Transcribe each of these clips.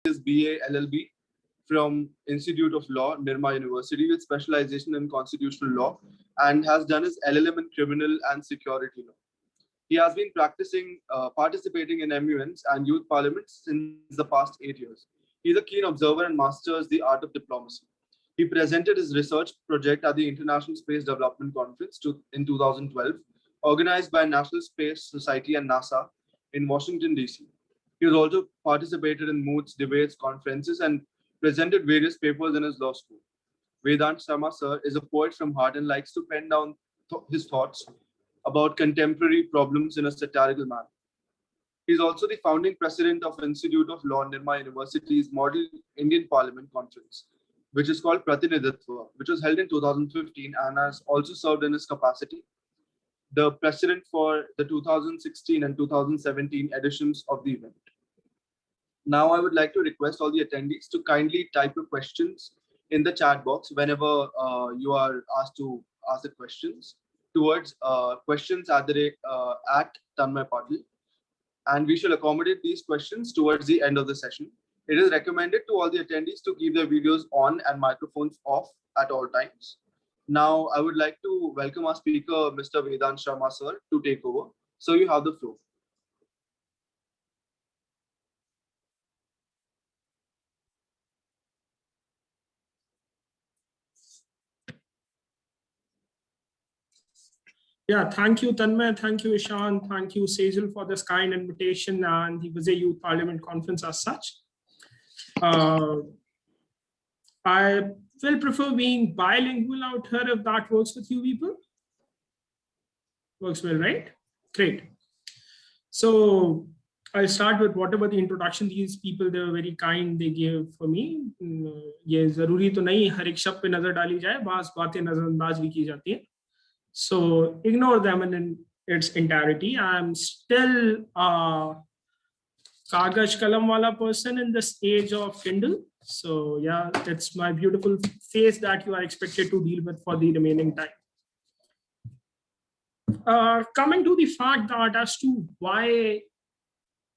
his BA LLB from Institute of Law, Nirma University, with specialization in constitutional law, and has done his LLM in criminal and security law. He has been participating in MUNs and youth parliaments since the past 8 years. He is a keen observer and masters the art of diplomacy. He presented his research project at the International Space Development Conference in 2012, organized by National Space Society and NASA in Washington, D.C. He has also participated in moots, debates, conferences, and presented various papers in his law school. Vedansh Sharma sir is a poet from heart and likes to pen down his thoughts about contemporary problems in a satirical manner. He is also the founding president of Institute of Law, Nirma University's Model Indian Parliament Conference, which is called Pratinidhitva, which was held in 2015 and has also served in his capacity the president for the 2016 and 2017 editions of the event. Now, I would like to request all the attendees to kindly type your questions in the chat box whenever you are asked to ask the questions towards questions at Tanmay Patil, and we shall accommodate these questions towards the end of the session. It is recommended to all the attendees to keep their videos on and microphones off at all times. Now, I would like to welcome our speaker, Mr. Vedansh Sharma sir, to take over. So you have the floor. Yeah, thank you, Tanmay. Thank you, Ishan. Thank you, Sejal, for this kind invitation and the Vaze Youth Parliament Conference as such. I will prefer being bilingual out here if that works with you people. Works well, right? Great. So I'll start with whatever the introduction these people, they were very kind, they gave for me. ये जरूरी तो नहीं हर एक शब्द पे नजर डाली जाए, बास बातें नजरअंदाज भी की जाती हैं. So ignore them in its entirety. I'm still a kagaj kalam wala person in this age of Kindle. So yeah, it's my beautiful face that you are expected to deal with for the remaining time. Coming to the fact that as to why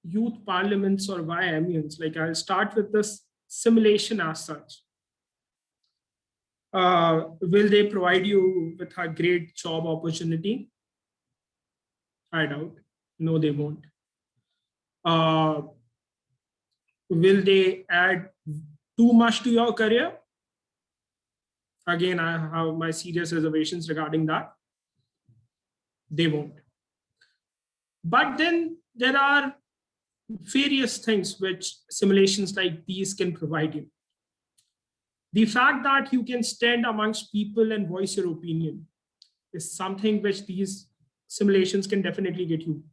youth parliaments or why MUNs, like I'll start with this simulation as such. Will they provide you with a great job opportunity? I doubt. No, they won't. Will they add too much to your career? Again, I have my serious reservations regarding that. They won't. But then there are various things which simulations like these can provide you. The fact that you can stand amongst people and voice your opinion is something which these simulations can definitely get you.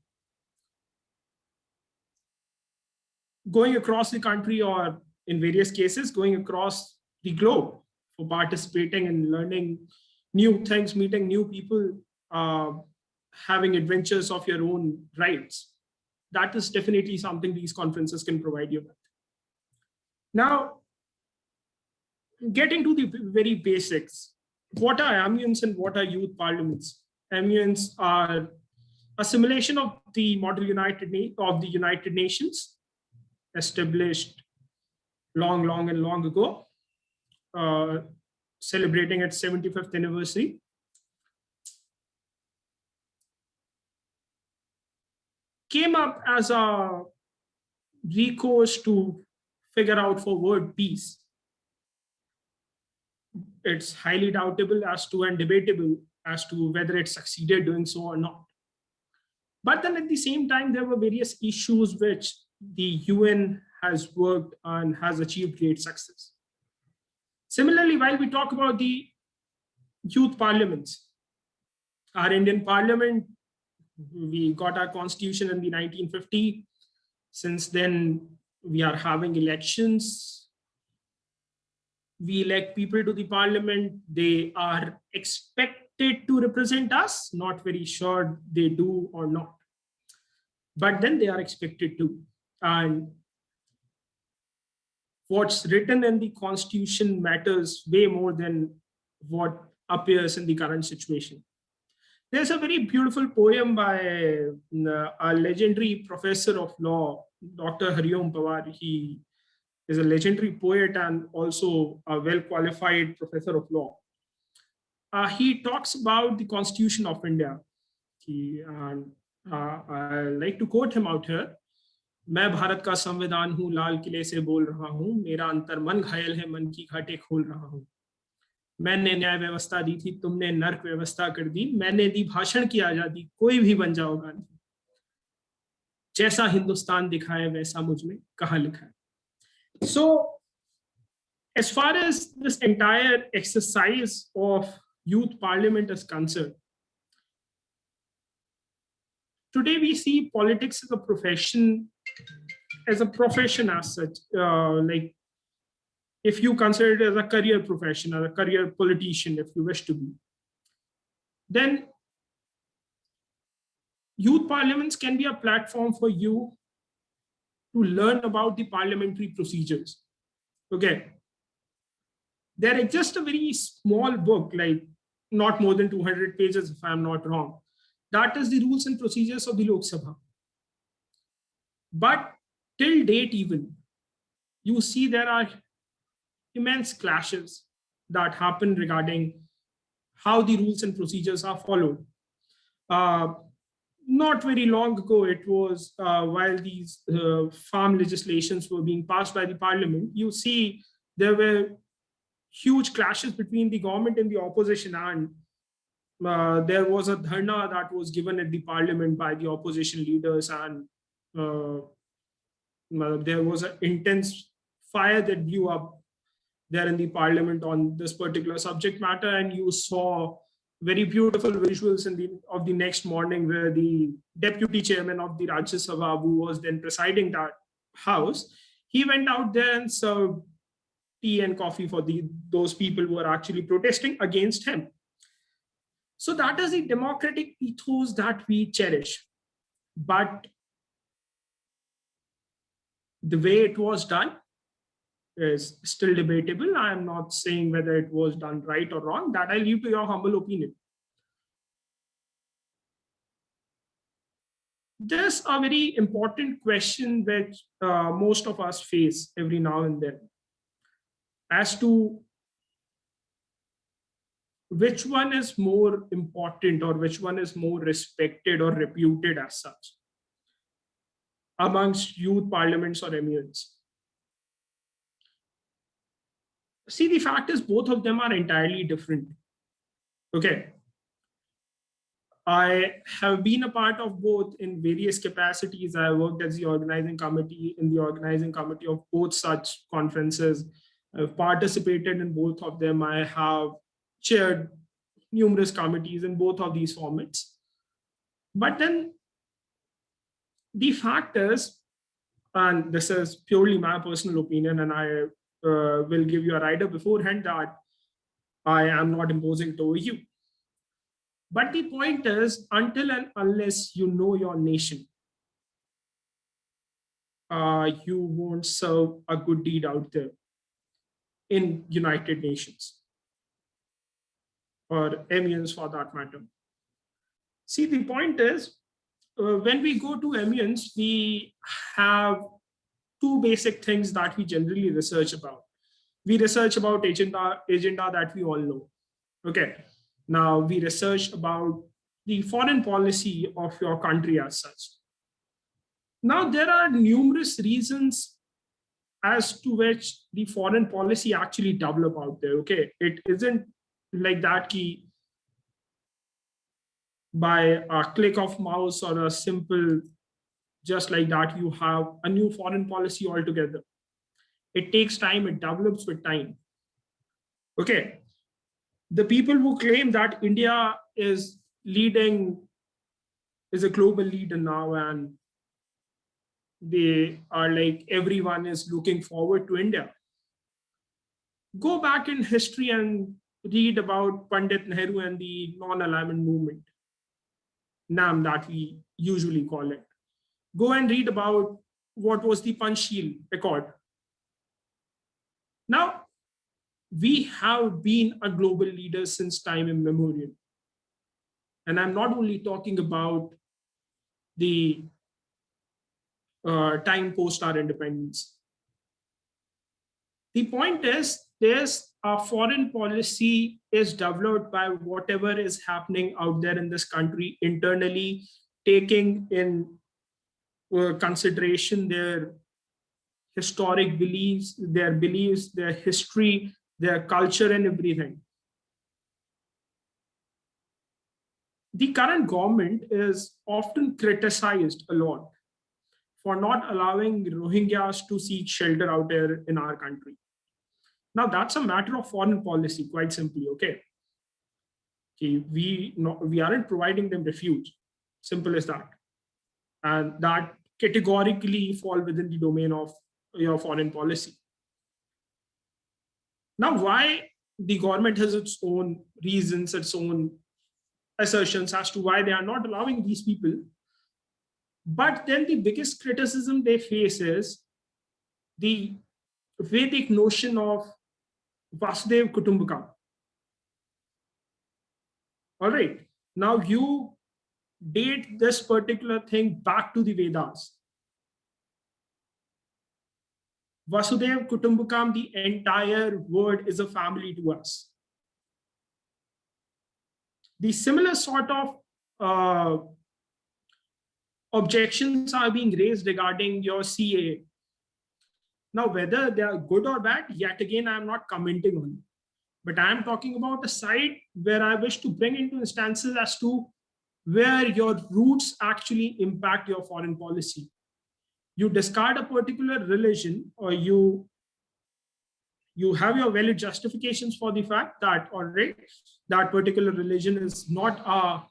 Going across the country, or in various cases, going across the globe for participating and learning new things, meeting new people, having adventures of your own rights. That is definitely something these conferences can provide you with. Now, getting to the very basics, what are MUNs and what are youth parliaments? MUNs are a simulation of the model United Nations, established long ago, celebrating its 75th anniversary. Came up as a recourse to figure out for world peace. It's highly doubtable as to and debatable as to whether it succeeded doing so or not. But then at the same time, there were various issues which the UN has worked and has achieved great success. Similarly, while we talk about the youth parliaments, our Indian parliament, we got our constitution in the 1950. Since then, we are having elections. We elect people to the parliament. They are expected to represent us. Not very sure they do or not. But then they are expected to. And what's written in the constitution matters way more than what appears in the current situation. There's a very beautiful poem by a legendary professor of law, Dr. Hariom Pawar. He is a legendary poet and also a well-qualified professor of law. He talks about the Constitution of India. I like to quote him out here. मैं भारत का संविधान हूँ, लाल किले से बोल रहा हूँ, मेरा अंतर मन घायल है, मन की घाटे खोल रहा हूँ. मैंने न्याय व्यवस्था दी थी, तुमने नर्क व्यवस्था कर दी. मैंने दी भाषण की आजादी, कोई भी बन जाओ गांधी. जैसा हिंदुस्तान दिखाए वैसा मुझ में कहाँ लिखा है. So, as far as this entire exercise of youth parliament is concerned, today we see politics as a profession as such. Like, if you consider it as a career profession or a career politician, if you wish to be, then youth parliaments can be a platform for you to learn about the parliamentary procedures. Okay. There exists a very small book, like not more than 200 pages, if I'm not wrong. That is the rules and procedures of the Lok Sabha. But till date, even, you see there are immense clashes that happen regarding how the rules and procedures are followed. Not very long ago, it was while these farm legislations were being passed by the parliament, you see there were huge clashes between the government and the opposition, and there was a dharna that was given at the parliament by the opposition leaders, and there was an intense fire that blew up there in the parliament on this particular subject matter. And you saw very beautiful visuals of the next morning, where the deputy chairman of the Rajya Sabha, who was then presiding that house, he went out there and served tea and coffee for those people who are actually protesting against him. So that is the democratic ethos that we cherish. But the way it was done is still debatable. I am not saying whether it was done right or wrong. That I leave to your humble opinion. There's a very important question which most of us face every now and then, as to which one is more important or which one is more respected or reputed as such amongst youth parliaments or MUNs. See, the fact is both of them are entirely different. Okay. I have been a part of both in various capacities. I worked as the organizing committee of both such conferences. I've participated in both of them. I have chaired numerous committees in both of these formats. But then the fact is, and this is purely my personal opinion, and I will give you a rider beforehand that I am not imposing it over you. But the point is, until and unless you know your nation, you won't serve a good deed out there in United Nations or MUNs for that matter. See, the point is, when we go to MUNs, we have two basic things that we generally research about. We research about agenda that we all know. Okay. Now we research about the foreign policy of your country as such. Now there are numerous reasons as to which the foreign policy actually develop out there. Okay. It isn't like that key by a click of mouse or a simple, just like that, you have a new foreign policy altogether. It takes time, it develops with time. Okay. The people who claim that India is a global leader now, and they are like, everyone is looking forward to India. Go back in history and read about Pandit Nehru and the non-alignment movement, NAM that we usually call it. Go and read about what was the Panchsheel Accord. Now, we have been a global leader since time immemorial. And I'm not only talking about the time post our independence. The point is, there's a foreign policy is developed by whatever is happening out there in this country internally, taking in consideration their historic beliefs, their history, their culture, and everything. The current government is often criticized a lot for not allowing Rohingyas to seek shelter out there in our country. Now, that's a matter of foreign policy, quite simply. Okay, we aren't providing them refuge. Simple as that. And that categorically fall within the domain of your foreign policy. Now, why the government has its own reasons, its own assertions as to why they are not allowing these people. But then the biggest criticism they face is the Vedic notion of Vasudev Kutumbakam. All right. Now you date this particular thing back to the Vedas. Vasudev Kutumbakam, the entire word is a family to us. The similar sort of objections are being raised regarding your CAA. Now, whether they are good or bad, yet again, I'm not commenting on it. But I'm talking about a side where I wish to bring into instances as to where your roots actually impact your foreign policy. You discard a particular religion, or you have your valid justifications for the fact that, all right, that particular religion is not a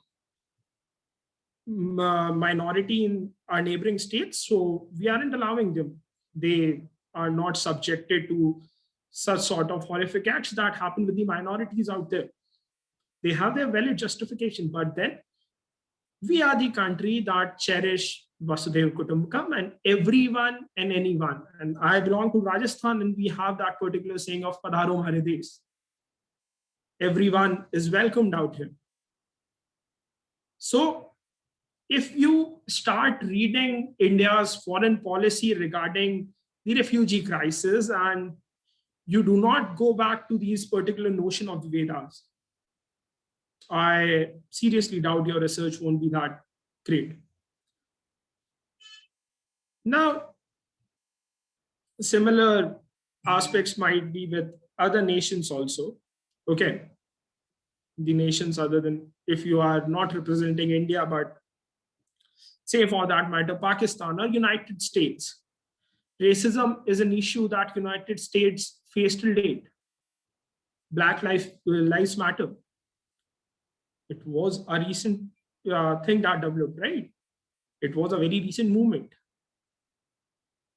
minority in our neighboring states, so we aren't allowing them. They are not subjected to such sort of horrific acts that happen with the minorities out there. They have their valid justification, but then we are the country that cherish Vasudev Kutumbakam and everyone and anyone. And I belong to Rajasthan, and we have that particular saying of Padharo Hamare Desh. Everyone is welcomed out here. So if you start reading India's foreign policy regarding the refugee crisis, and you do not go back to these particular notion of the Vedas, I seriously doubt your research won't be that great. Now, similar aspects might be with other nations also. Okay. The nations other than, if you are not representing India, but say for that matter, Pakistan or United States. Racism is an issue that United States face till date. Black lives matter. It was a recent thing that developed, right? It was a very recent movement.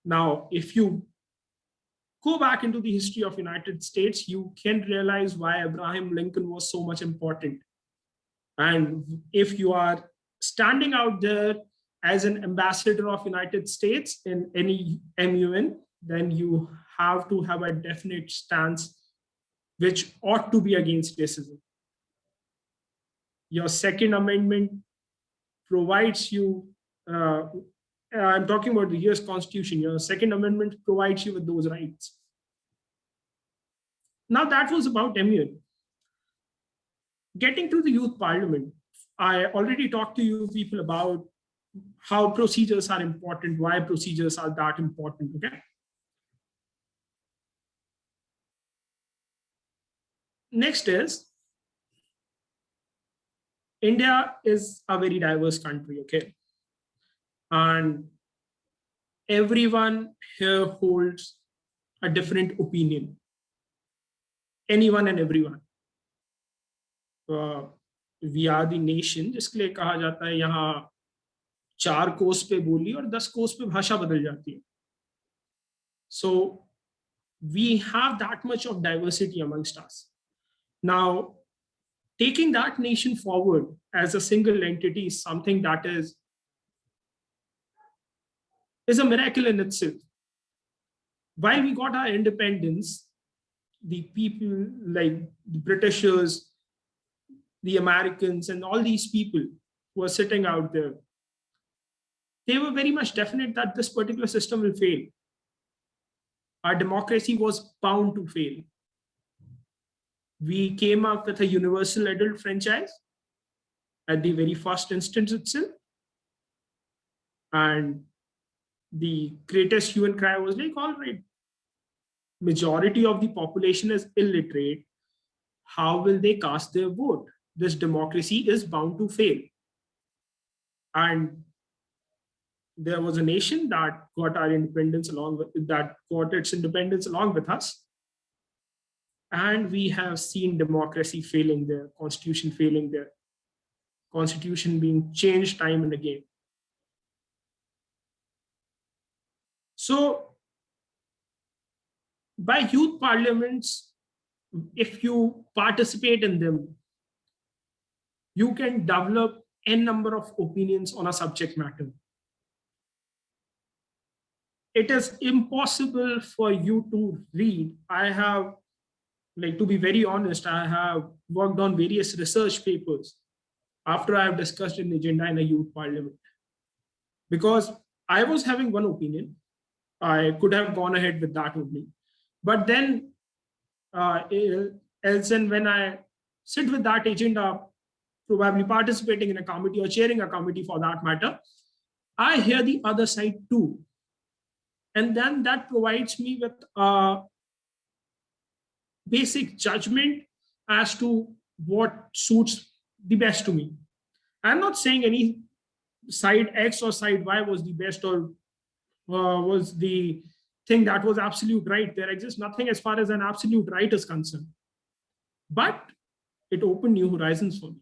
Now, if you go back into the history of United States, you can realize why Abraham Lincoln was so much important. And if you are standing out there as an ambassador of United States in any MUN, then you have to have a definite stance which ought to be against racism. Your Second Amendment provides you, I'm talking about the US Constitution, your Second Amendment provides you with those rights. Now that was about MUN. Getting to the Youth Parliament, I already talked to you people about how procedures are important, why procedures are that important, okay? Next is, India is a very diverse country, okay? And everyone here holds a different opinion. Anyone and everyone. We are the nation, जिसके लिए कहा जाता है यहाँ 4 कोस पे बोली और 10 कोस पे भाषा बदल जाती है. So we have that much of diversity amongst us. Now, taking that nation forward as a single entity is something that is a miracle in itself. While we got our independence, the people like the Britishers, the Americans, and all these people who are sitting out there, they were very much definite that this particular system will fail. our democracy was bound to fail. We came up with a universal adult franchise at the very first instance itself. And the greatest human cry was like, all right, majority of the population is illiterate. How will they cast their vote? This democracy is bound to fail. And there was a nation that got our independence that got its independence along with us. And we have seen democracy failing there, constitution failing there, constitution being changed time and again. So by youth parliaments, if you participate in them, you can develop n number of opinions on a subject matter. It is impossible for you to read. I have, like, to be very honest, I have worked on various research papers after I have discussed an agenda in a youth parliament. Because I was having one opinion, I could have gone ahead with that only. But then, else and when I sit with that agenda, probably participating in a committee or chairing a committee for that matter, I hear the other side too. And then that provides me with a basic judgment as to what suits the best to me. I'm not saying any side X or side Y was the best or was the thing that was absolute right. There exists nothing as far as an absolute right is concerned. But it opened new horizons for me.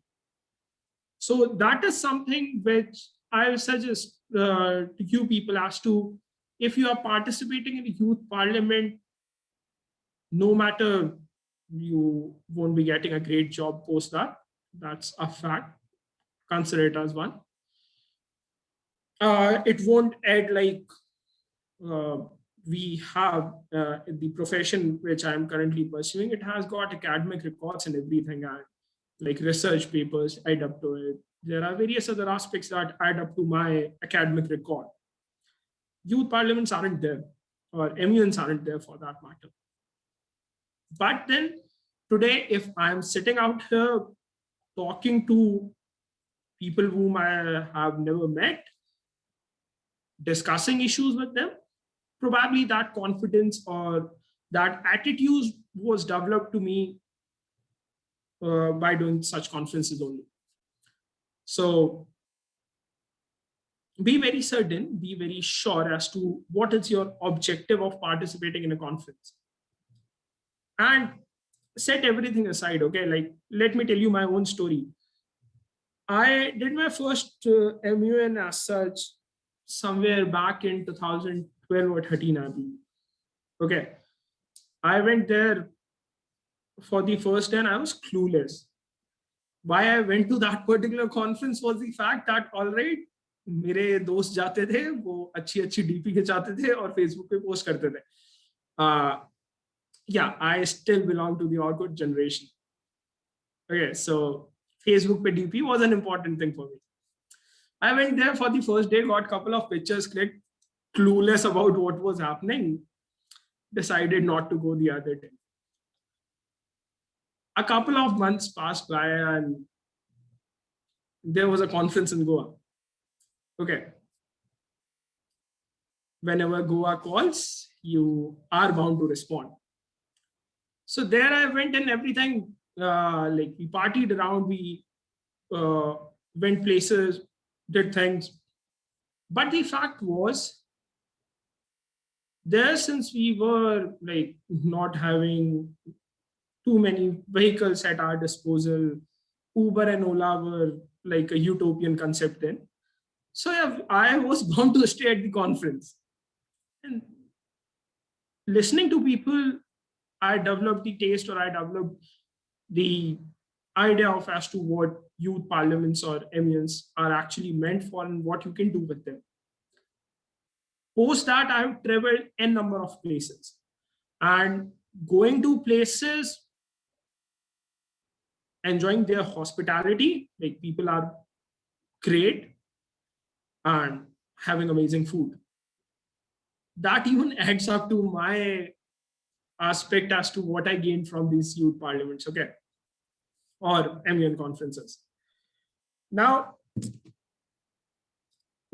So that is something which I will suggest to you people as to, if you are participating in the youth parliament, no matter, you won't be getting a great job post that. That's a fact. Consider it as one. It won't add like we have the profession which I'm currently pursuing. It has got academic records and everything, and like research papers add up to it. There are various other aspects that add up to my academic record. Youth parliaments aren't there, or MUNs aren't there for that matter. But then today, if I'm sitting out here talking to people whom I have never met, discussing issues with them, probably that confidence or that attitude was developed to me by doing such conferences only. So be very certain, be very sure as to what is your objective of participating in a conference. And set everything aside, okay? Like, let me tell you my own story. I did my first MUN as such somewhere back in 2012 or 13, I believe. Okay. I went there for the first day and I was clueless. Why I went to that particular conference was the fact that, all right, मेरे दोस्त जाते थे, वो अच्छी अच्छी DP खिंचाते थे और Facebook पे पोस्ट करते थे. Yeah, I still belong to the awkward generation. Okay, so Facebook pe DP was an important thing for me. I went there for the first day, got a couple of pictures clicked, clueless about what was happening, decided not to go the other day. A couple of months passed by and there was a conference in Goa. Okay. Whenever Goa calls, you are bound to respond. So there I went and everything, like we partied around, we went places, did things. But the fact was, there, since we were like not having too many vehicles at our disposal, Uber and Ola were like a utopian concept then. So yeah, I was bound to stay at the conference. And listening to people, I developed the taste, or I developed the idea of as to what youth parliaments or MUNs are actually meant for and what you can do with them. Post that, I have traveled n number of places, and going to places, enjoying their hospitality, like people are great and having amazing food. that even adds up to my aspect as to what I gained from these youth parliaments, okay, or MUN conferences. Now,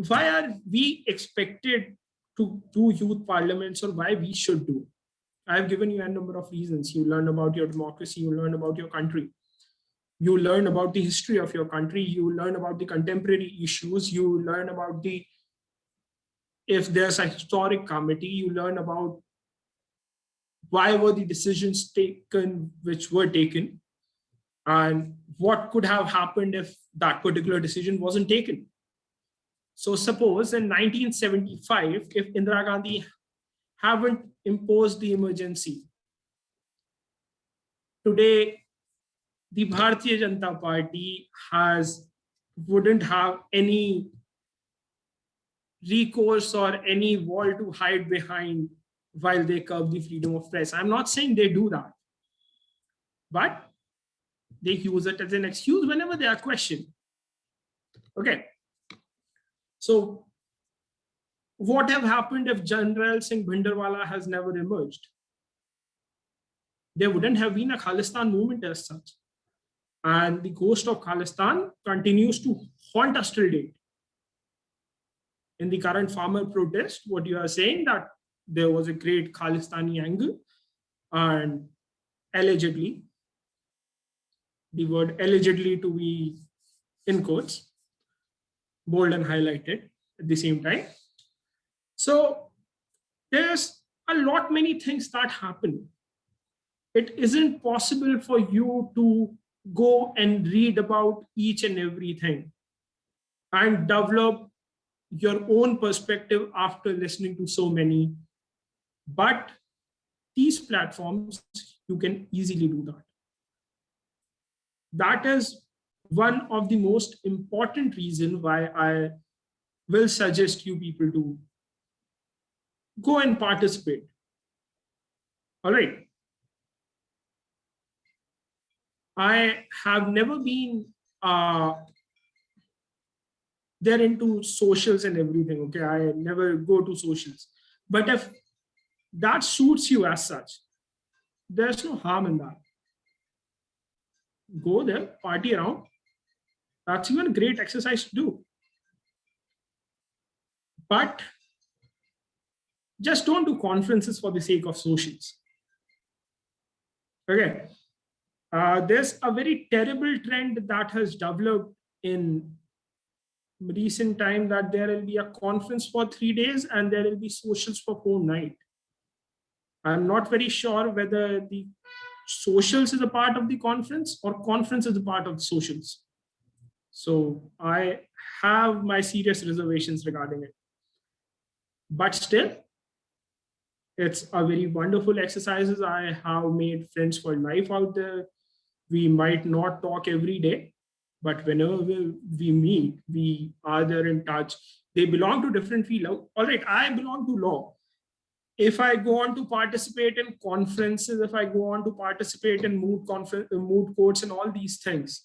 why are we expected to do youth parliaments, or why we should do? I've given you a number of reasons. You learn about your democracy, you learn about your country, you learn about the history of your country, you learn about the contemporary issues, you learn about if there's a historic committee, you learn about why were the decisions taken which were taken, and what could have happened if that particular decision wasn't taken. So suppose in 1975, if Indira Gandhi haven't imposed the emergency, today the Bharatiya Janata Party wouldn't have any recourse or any wall to hide behind while they curb the freedom of press. I'm not saying they do that, but they use it as an excuse whenever they are questioned. Okay. So what have happened if General Singh Bhinderwala has never emerged? There wouldn't have been a Khalistan movement as such. And the ghost of Khalistan continues to haunt us till date. In the current farmer protest, what you are saying, that there was a great Khalistani angle, and allegedly, the word allegedly to be in quotes, bold and highlighted at the same time. So there's a lot many things that happen. It isn't possible for you to go and read about each and everything and develop your own perspective after listening to so many. But these platforms, you can easily do that. That is one of the most important reasons why I will suggest you people to go and participate. All right. I have never been there into socials and everything. Okay. I never go to socials. But if that suits you as such, there's no harm in that. Go there, party around. That's even a great exercise to do. But just don't do conferences for the sake of socials. Okay. There's a very terrible trend that has developed in recent time, that there will be a conference for 3 days and there will be socials for 4 nights. I'm not very sure whether the socials is a part of the conference or conference is a part of the socials. So I have my serious reservations regarding it. But still, it's a very wonderful exercise. I have made friends for life out there. We might not talk every day, but whenever we meet, we are there in touch. They belong to different fields. All right, I belong to law. If I go on to participate in conferences, if I go on to participate in moot courts and all these things,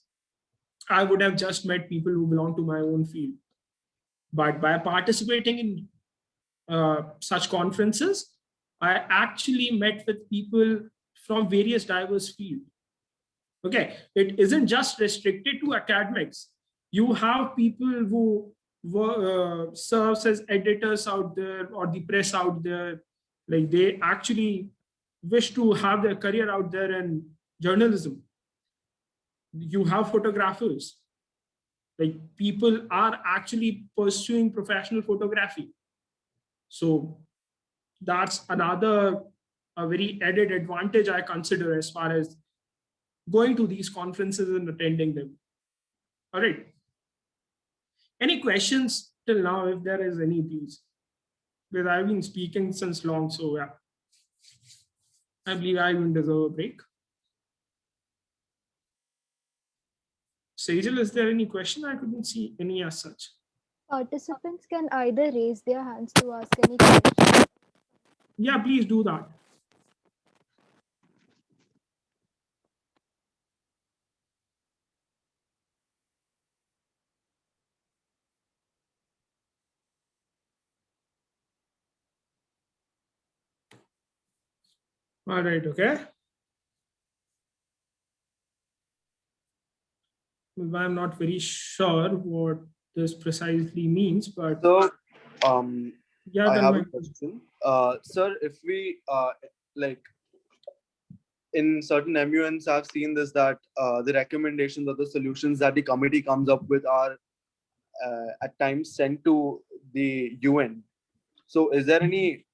I would have just met people who belong to my own field. But by participating in such conferences, I actually met with people from various diverse fields. Okay, it isn't just restricted to academics. You have people who serves as editors out there or the press out there. Like, they actually wish to have their career out there in journalism. You have photographers. Like, people are actually pursuing professional photography. So that's another a very added advantage I consider as far as going to these conferences and attending them. All right. Any questions till now, if there is any, please? Because I've been speaking since long, so yeah. I believe I even deserve a break. Sejal, is there any question? I couldn't see any as such. Participants can either raise their hands to ask any question. Yeah, please do that. All right, okay. I'm not very sure what this precisely means, but So, um, yeah, I have a Tanmay. question. Sir, if we like in certain MUNs, I've seen this that the recommendations or the solutions that the committee comes up with are at times sent to the UN. So, is there any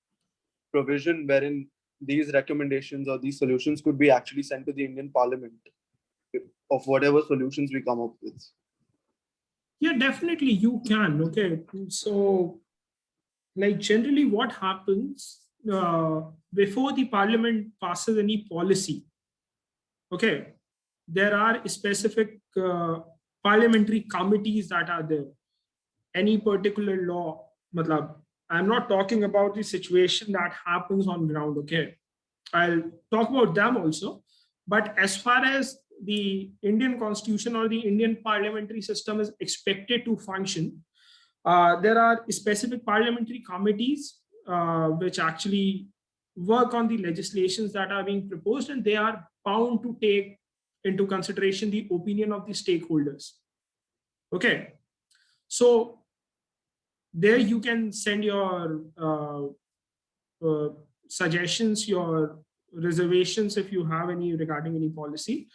provision wherein these recommendations or these solutions could be actually sent to the Indian Parliament of whatever solutions we come up with? Yeah, definitely you can. Okay. So, like generally what happens before the parliament passes any policy, okay, there are specific parliamentary committees that are there. Any particular law, matlab, I'm not talking about the situation that happens on ground, okay? I'll talk about them also. But as far as the Indian constitution or the Indian parliamentary system is expected to function, there are specific parliamentary committees which actually work on the legislations that are being proposed, and they are bound to take into consideration the opinion of the stakeholders. Okay, so there you can send your suggestions, your reservations if you have any regarding any policy,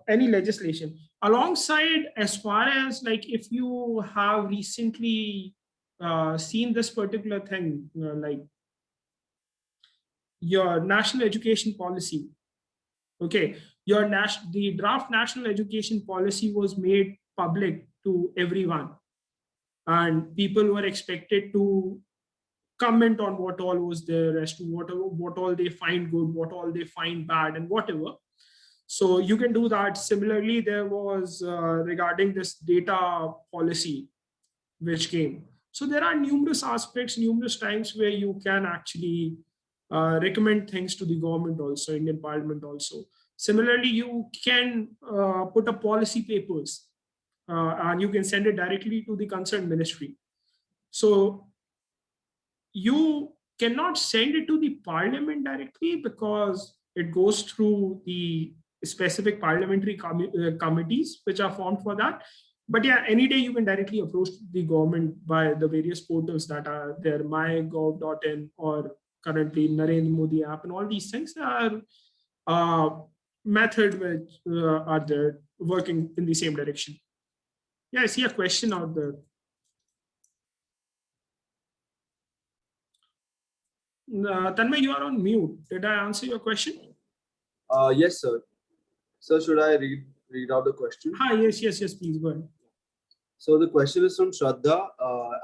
any legislation. Alongside, as far as like if you have recently seen this particular thing, like your national education policy, okay, the draft national education policy was made public to everyone, and people were expected to comment on what all was there as to what all they find good, what all they find bad, and whatever. So you can do that. Similarly, there was regarding this data policy which came. So there are numerous aspects, numerous times where you can actually recommend things to the government also, Indian Parliament also. Similarly, you can put up policy papers and you can send it directly to the concerned ministry. So you cannot send it to the parliament directly because it goes through the specific parliamentary committees which are formed for that. But yeah, any day you can directly approach the government by the various portals that are there, mygov.in or currently Narendra Modi app, and all these things are method which are there working in the same direction. Yeah, I see a question out there. Tanmay, you are on mute. Did I answer your question? Yes, sir. Sir, should I read out the question? Hi, yes, please go ahead. So the question is from Shraddha.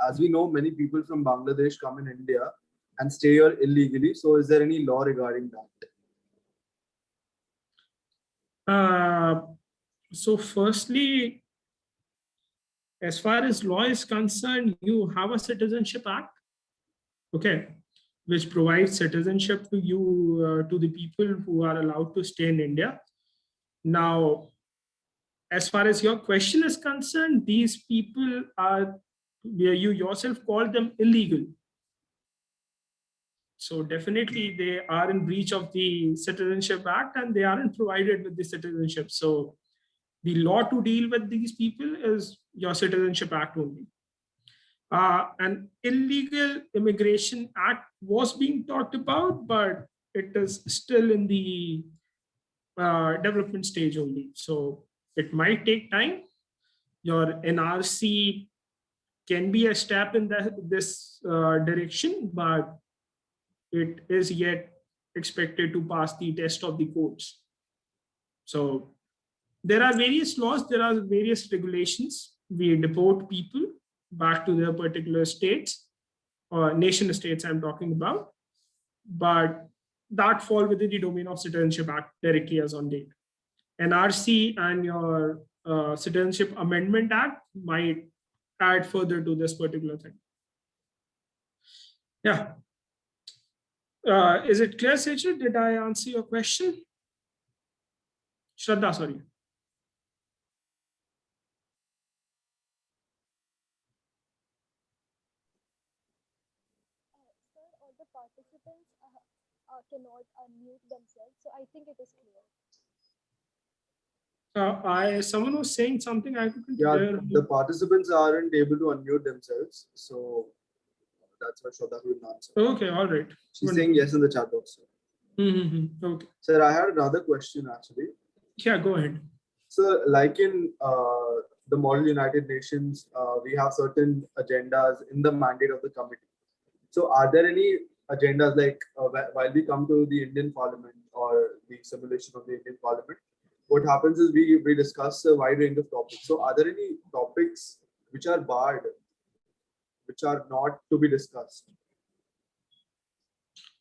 As we know, many people from Bangladesh come in India and stay here illegally. So is there any law regarding that? So firstly, as far as law is concerned, you have a Citizenship Act, okay, which provides citizenship to you, to the people who are allowed to stay in India. Now, as far as your question is concerned, these people are, where you yourself call them illegal. So definitely they are in breach of the Citizenship Act and they aren't provided with the citizenship. So the law to deal with these people is your Citizenship Act only. An illegal immigration act was being talked about, but it is still in the development stage only. So it might take time. Your NRC can be a step in this direction, but it is yet expected to pass the test of the courts. So there are various laws, there are various regulations. We deport people back to their particular states or nation states I'm talking about, but that fall within the domain of Citizenship Act directly as on date. NRC and your Citizenship Amendment Act might add further to this particular thing. Yeah. Is it clear, Sejal? Did I answer your question? Shraddha, sorry. Sir, all the participants cannot unmute themselves. So I think it is clear. Someone was saying something I couldn't Yeah, hear. the participants aren't able to unmute themselves, so that's what Shraddha will answer. Okay, all right. She's saying yes in the chat box. Okay. Sir, I had another question actually. Yeah, go ahead. So, like in the model United Nations, we have certain agendas in the mandate of the committee. So, are there any agendas like while we come to the Indian Parliament or the simulation of the Indian Parliament, what happens is we discuss a wide range of topics. So, are there any topics which are barred, which are not to be discussed?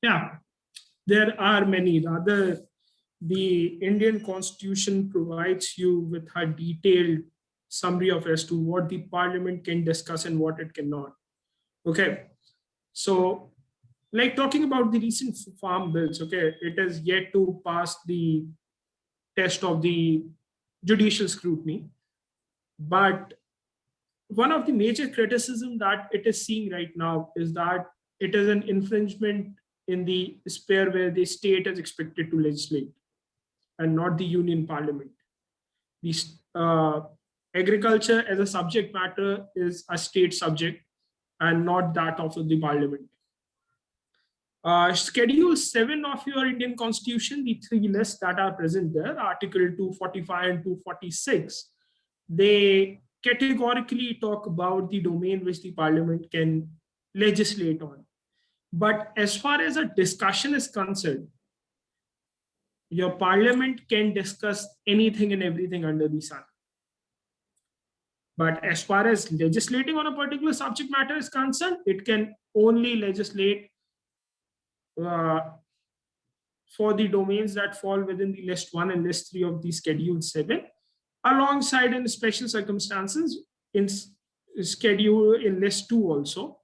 Yeah, there are many. Rather, the Indian Constitution provides you with a detailed summary of as to what the Parliament can discuss and what it cannot. Okay, so like talking about the recent farm bills, okay, it is yet to pass the test of the judicial scrutiny. But one of the major criticism that it is seeing right now is that it is an infringement in the sphere where the state is expected to legislate and not the union parliament. The agriculture as a subject matter is a state subject and not that of the parliament. Schedule 7 of your Indian Constitution, the three lists that are present there, Article 245 and 246, they categorically talk about the domain which the parliament can legislate on. But as far as a discussion is concerned, your parliament can discuss anything and everything under the sun. But as far as legislating on a particular subject matter is concerned, it can only legislate for the domains that fall within the list 1 and list 3 of the schedule 7, alongside in special circumstances in schedule in list 2 also,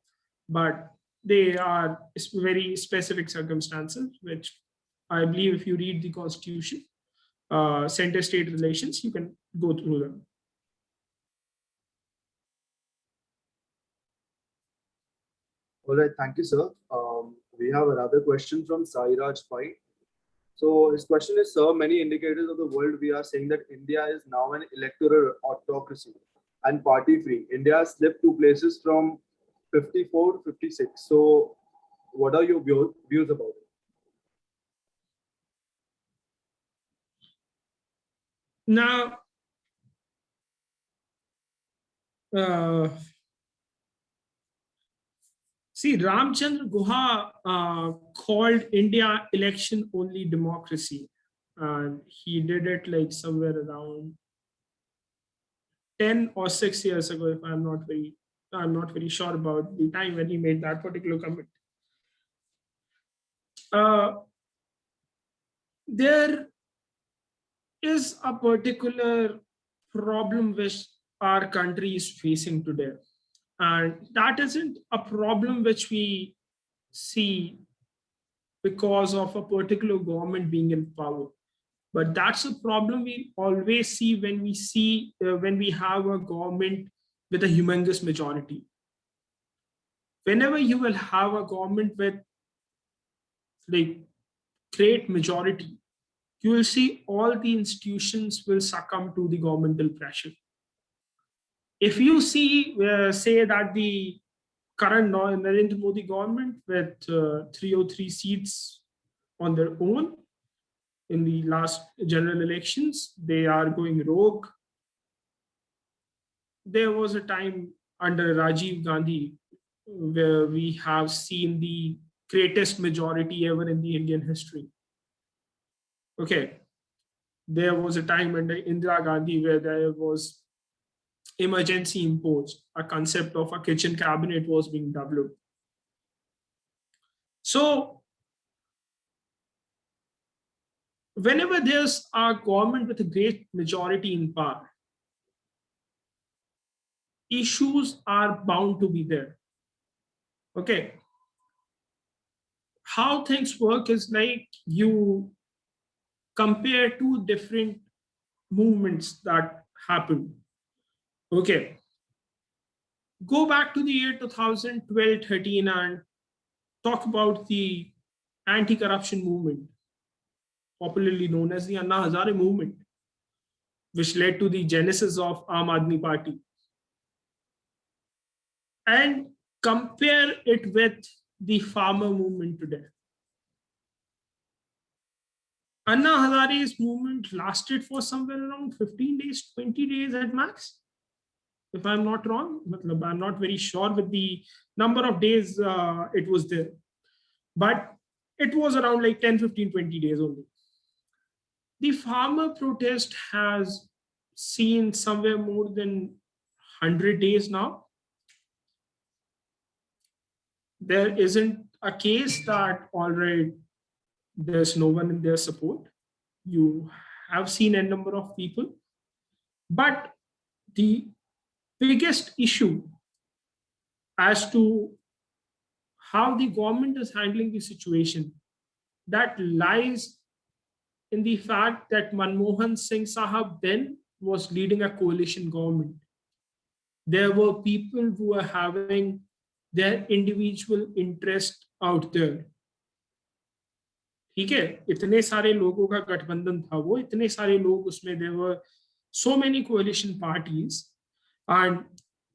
but they are very specific circumstances, which I believe if you read the Constitution, center-state relations, you can go through them. All right, thank you, sir. We have another question from Sairaj Pai. So his question is, sir, many indicators of the world we are saying that India is now an electoral autocracy and party-free. India has slipped 2 places from 54 to 56. So what are your views about it? Now, see, Ramchandra Guha called India election-only democracy. And he did it like somewhere around 10 or 6 years ago, if I'm not very sure about the time when he made that particular comment. There is a particular problem which our country is facing today. And that isn't a problem which we see because of a particular government being in power. But that's a problem we always see when we have a government with a humongous majority. Whenever you will have a government with like great majority, you will see all the institutions will succumb to the governmental pressure. If you see, say that the current Narendra Modi government with 303 seats on their own in the last general elections, they are going rogue. There was a time under Rajiv Gandhi where we have seen the greatest majority ever in the Indian history. Okay. There was a time under Indira Gandhi where there was emergency imposed. A concept of a kitchen cabinet was being developed. So whenever there's a government with a great majority in power, issues are bound to be there. Okay. How things work is like you compare two different movements that happen. Okay. Go back to the year 2012-13 and talk about the anti-corruption movement, popularly known as the Anna Hazare movement, which led to the genesis of Aam Aadmi Party. And compare it with the farmer movement today. Anna Hazare's movement lasted for somewhere around 15 days, 20 days at max. If I'm not wrong, I'm not very sure with the number of days it was there. But it was around like 10, 15, 20 days only. The farmer protest has seen somewhere more than 100 days now. There isn't a case that, all right, there's no one in their support. You have seen a number of people. But the biggest issue as to how the government is handling the situation, that lies in the fact that Manmohan Singh Sahab then was leading a coalition government. There were people who were having their individual interest out there. ठीक है, इतने सारे लोगों का गठबंधन था वो, इतने सारे लोग उसमें, there were so many coalition parties, and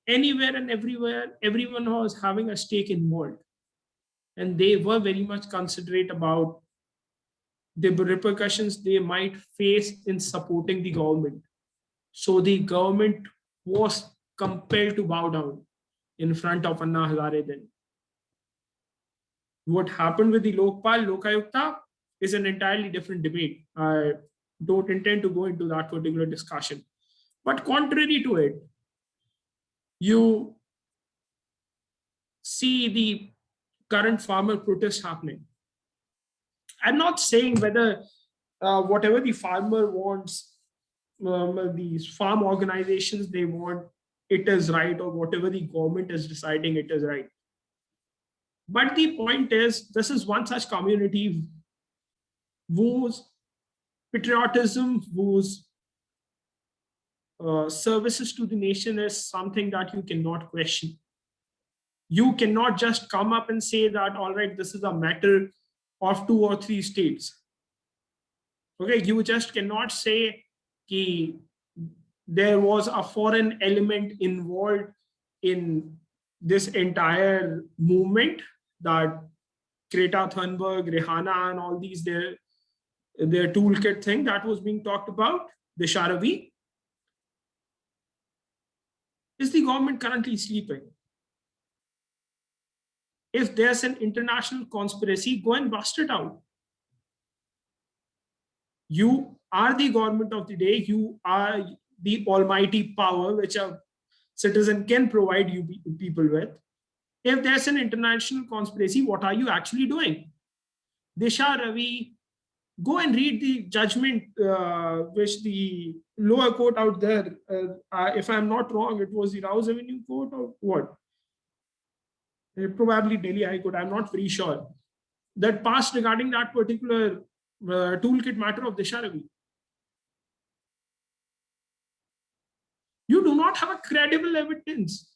anywhere and everywhere, everyone was having a stake involved. And they were very much considerate about the repercussions they might face in supporting the government. So the government was compelled to bow down in front of Anna Hazare then. What happened with the Lokpal, Lokayukta is an entirely different debate. I don't intend to go into that particular discussion. But contrary to it, you see the current farmer protest happening. I'm not saying whether whatever the farmer wants, these farm organizations, they want, it is right, or whatever the government is deciding, it is right. But the point is, this is one such community whose patriotism, whose services to the nation is something that you cannot question. You cannot just come up and say that, all right, this is a matter of 2 or 3 states. Okay, you just cannot say that there was a foreign element involved in this entire movement, that Greta Thunberg, Rihanna, and all these, their toolkit thing that was being talked about, the Sharavi. Is the government currently sleeping? If there's an international conspiracy, go and bust it out. You are the government of the day. You are the almighty power which a citizen can provide you people with. If there's an international conspiracy, what are you actually doing? Disha Ravi, go and read the judgment which the lower court out there, if I'm not wrong, it was the Rouse Avenue Court or what? Probably Delhi High Court, I'm not very sure, that passed regarding that particular toolkit matter of Disha Ravi. You do not have a credible evidence.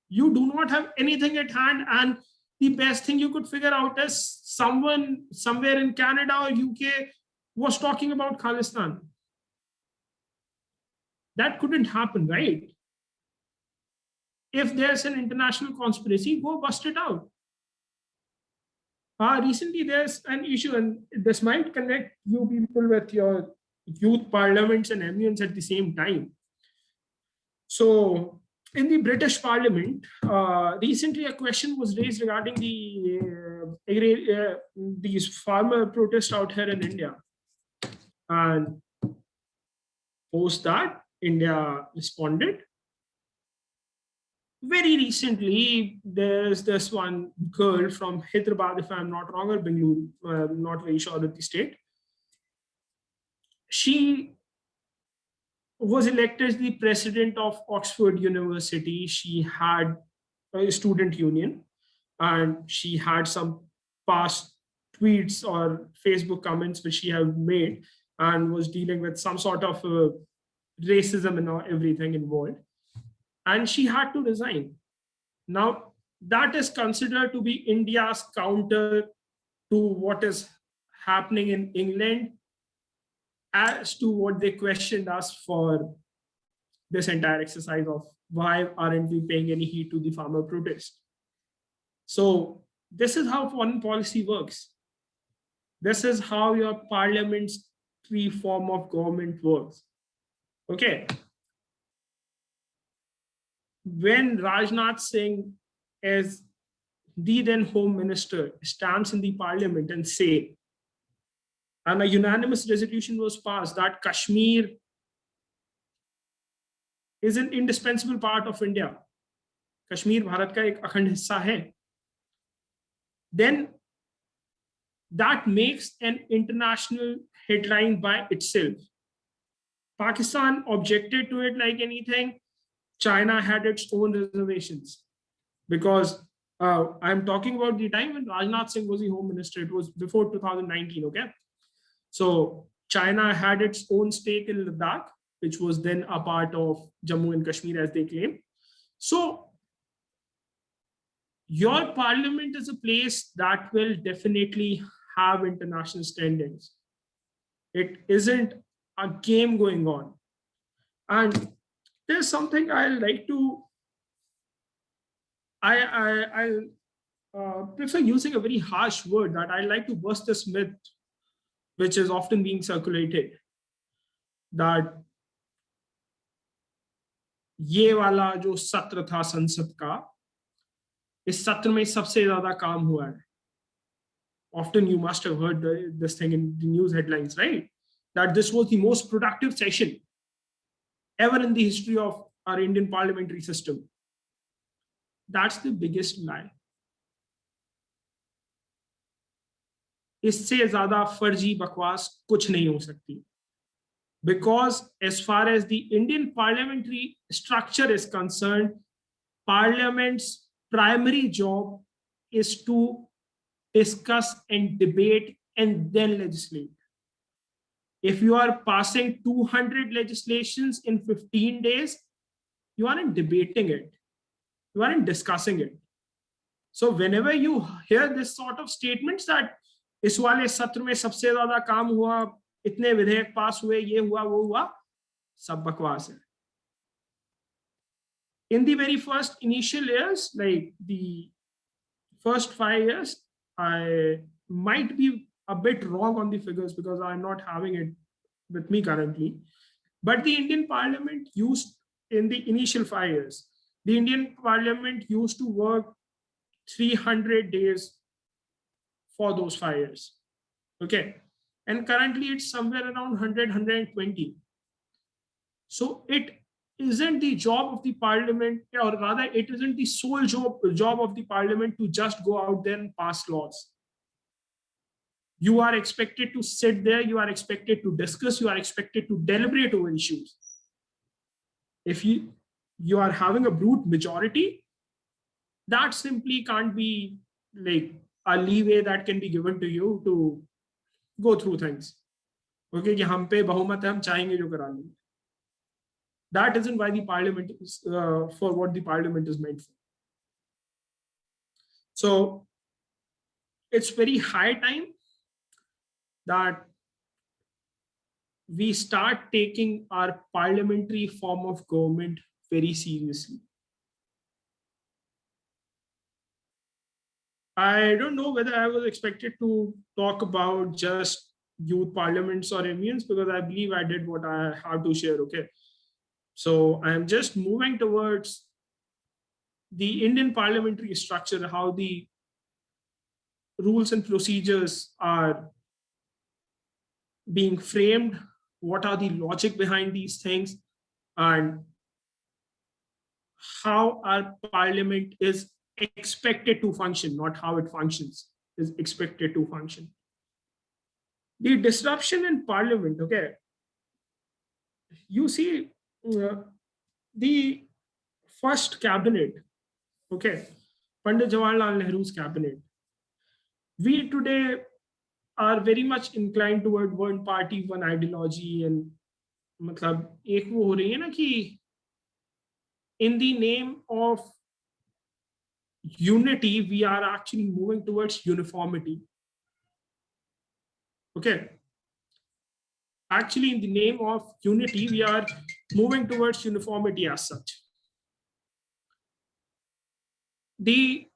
You do not have anything at hand, and the best thing you could figure out is someone somewhere in Canada or UK was talking about Khalistan. That couldn't happen, right? If there's an international conspiracy, go bust it out. Recently, there's an issue, and this might connect you people with your youth parliaments and unions at the same time. So, in the British Parliament, recently a question was raised regarding these farmer protests out here in India. And post that, India responded. Very recently, there's this one girl from Hyderabad, if I'm not wrong, or Bengaluru, not very sure of the state. She was elected the president of Oxford University. She had a student union, and she had some past tweets or Facebook comments which she had made, and was dealing with some sort of racism and everything involved. And she had to resign. Now, that is considered to be India's counter to what is happening in England as to what they questioned us for this entire exercise of why aren't we paying any heed to the farmer protest. So this is how foreign policy works. This is how your parliamentary form of government works. Okay. When Rajnath Singh, as the then Home Minister, stands in the parliament and say, and a unanimous resolution was passed that Kashmir is an indispensable part of India. Kashmir Bharat ka ek akhand hissa hai. Then that makes an international headline by itself. Pakistan objected to it like anything. China had its own reservations because I'm talking about the time when Rajnath Singh was the Home Minister. It was before 2019, okay? So China had its own stake in Ladakh, which was then a part of Jammu and Kashmir, as they claim. So your parliament is a place that will definitely have international standings. It isn't a game going on. And there's something I like to, I prefer using a very harsh word, that I like to bust this myth, which is often being circulated, that ये वाला जो सत्र था संसद का, इस सत्र में सबसे ज्यादा काम हुआ है. Often you must have heard this thing in the news headlines, right? That this was the most productive session ever in the history of our Indian parliamentary system. That's the biggest lie. इससे ज्यादा फर्जी बकवास कुछ नहीं हो सकती. Because as far as the Indian parliamentary structure is concerned, Parliament's primary job is to discuss and debate and then legislate. If you are passing 200 legislations in 15 days, you aren't debating it. You aren't discussing it. So whenever you hear this sort of statements that इस वाले सत्र में सबसे ज्यादा काम हुआ, इतने विधेयक पास हुए, ये हुआ, वो हुआ, सब बकवास है. In the very first initial years, like the first 5 years, I might be a bit wrong on the figures because I'm not having it with me currently. But the Indian Parliament used, in the initial 5 years, the Indian Parliament used to work 300 days for those 5 years. Okay. And currently it's somewhere around 100, 120. So it isn't the job of the parliament, or rather it isn't the sole job of the parliament to just go out there and pass laws. You are expected to sit there, you are expected to discuss, you are expected to deliberate over issues. If you are having a brute majority, that simply can't be like a leeway that can be given to you to go through things. Okay, कि हम पे बहुमत है, हम चाहेंगे जो करा लेंगे. That isn't why the parliament is for what the parliament is meant for. So it's very high time that we start taking our parliamentary form of government very seriously. I don't know whether I was expected to talk about just youth parliaments or unions, because I believe I did what I have to share. Okay. So I'm just moving towards the Indian parliamentary structure, how the rules and procedures are being framed, what are the logic behind these things, and how our parliament is expected to function, not how it functions, is expected to function. The disruption in parliament, okay, you see the first cabinet, okay, Pandit Jawaharlal Nehru's cabinet, we today are very much inclined toward one party, one ideology, and मतलब एक वो हो रही है ना कि in the name of unity, we are actually moving towards uniformity. Okay. Actually, in the name of unity, we are moving towards uniformity as such. The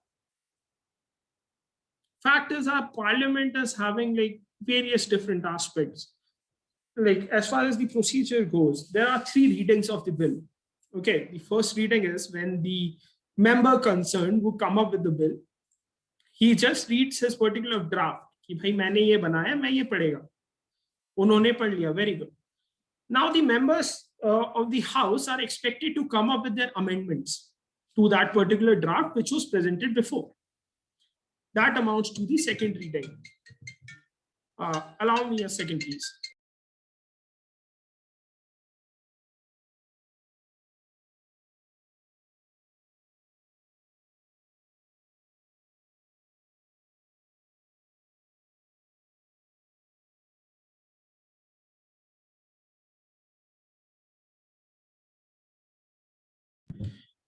fact is, our parliament is having like various different aspects. Like as far as the procedure goes, there are 3 readings of the bill. Okay, the first reading is when the member concerned who come up with the bill, he just reads his particular draft. कि भाई मैंने ये बनाया, मैं ये पढ़ेगा. उन्होंने पढ़ लिया, very good. Now the members of the house are expected to come up with their amendments to that particular draft which was presented before. That amounts to the second reading. Allow me a second, please.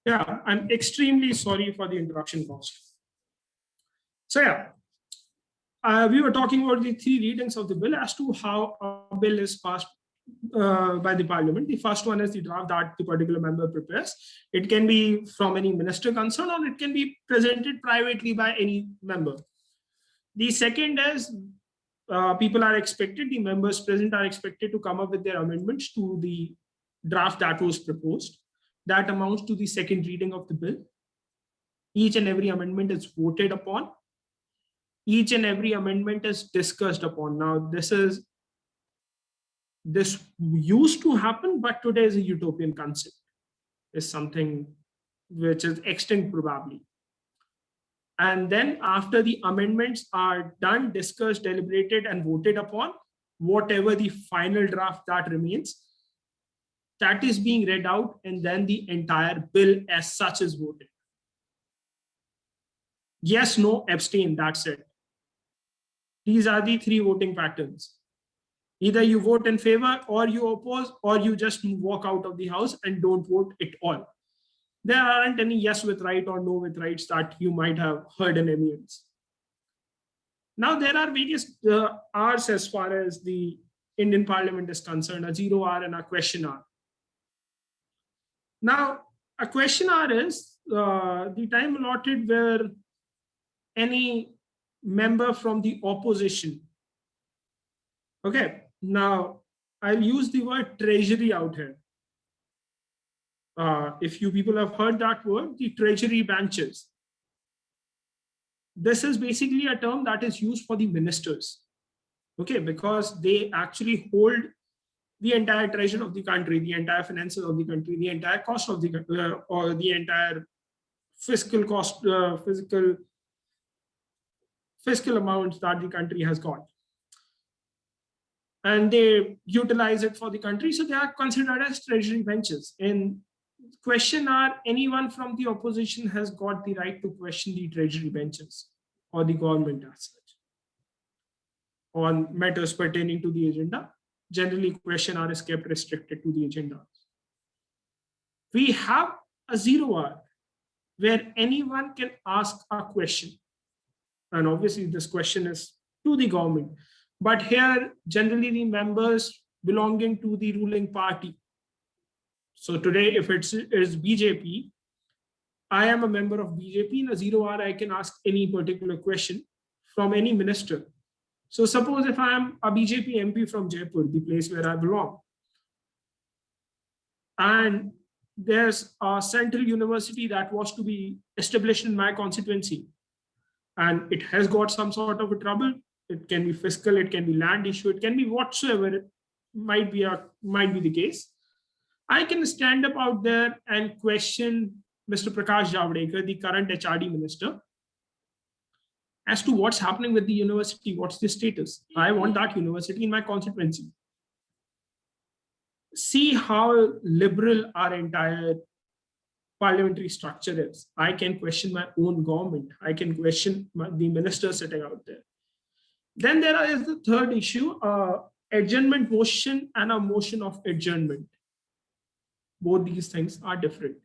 Yeah, I'm extremely sorry for the interruption cost. So yeah, we were talking about the 3 readings of the bill as to how a bill is passed by the parliament. The first one is the draft that the particular member prepares. It can be from any minister concerned, or it can be presented privately by any member. The second is people are expected, the members present are expected to come up with their amendments to the draft that was proposed. That amounts to the second reading of the bill. Each and every amendment is voted upon. Each and every amendment is discussed upon. Now, this used to happen, but today is a utopian concept. Is something which is extinct probably. And then after the amendments are done, discussed, deliberated, and voted upon, whatever the final draft that remains, that is being read out, and then the entire bill as such is voted. Yes, no, abstain, that's it. These are the 3 voting patterns. Either you vote in favor, or you oppose, or you just walk out of the house and don't vote at all. There aren't any yes with right or no with rights that you might have heard in amendments. Now, there are various hours as far as the Indian Parliament is concerned, a 0 hour and a question hour. Now, a question hour is the time allotted where any member from the opposition. Okay, now I'll use the word treasury out here. If you people have heard that word, the treasury benches. This is basically a term that is used for the ministers. Okay, because they actually hold the entire treasure of the country, the entire finances of the country, the entire cost of the or the entire fiscal cost, fiscal amounts that the country has got. And they utilize it for the country. So they are considered as treasury benches. In question hour, anyone from the opposition has got the right to question the treasury benches or the government as such on matters pertaining to the agenda. Generally, question hour is kept restricted to the agenda. We have a 0 hour where anyone can ask a question. And obviously, this question is to the government. But here, generally, the members belonging to the ruling party. So today, if it is BJP, I am a member of BJP. In a 0 hour, I can ask any particular question from any minister. So suppose if I am a BJP MP from Jaipur, the place where I belong, and there's a central university that was to be established in my constituency, and it has got some sort of a trouble. It can be fiscal, it can be land issue, it can be whatsoever it might be the case. I can stand up out there and question Mr. Prakash Javadekar, the current HRD minister, as to what's happening with the university, what's the status. I want that university in my constituency. See how liberal our entire parliamentary structure is. I can question my own government. I can question the minister sitting out there. Then there is the third issue, adjournment motion and a motion of adjournment. Both these things are different.